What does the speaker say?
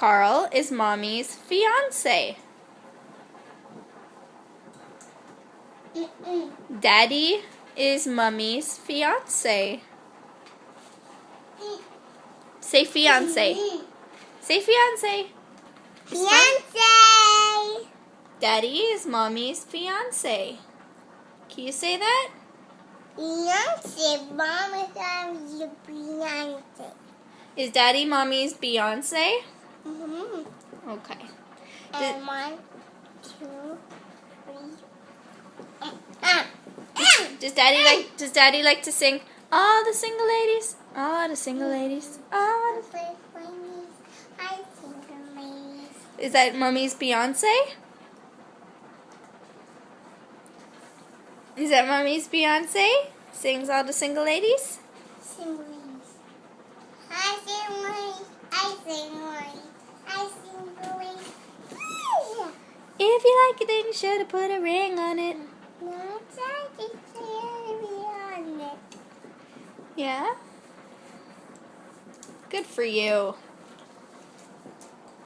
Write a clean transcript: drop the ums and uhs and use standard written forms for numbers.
Carl is Mommy's fiance. Daddy is Mommy's fiance. Say fiance. Say fiance. Fiance. Daddy is Mommy's fiance. Can you say that? Fiance. Mom is your fiance. Is Daddy Mommy's Beyonce? Mm-hmm. Okay. And 1, 2, 3. Does Daddy like to sing all the single ladies? All the single ladies. All the... Is that Mommy's Beyonce? Is that Mommy's Beyonce? Sings all the single ladies? Single ladies. I sing ladies. I sing ladies. I sing ladies. If you like it, then you should have put a ring on it. Yeah? Good for you.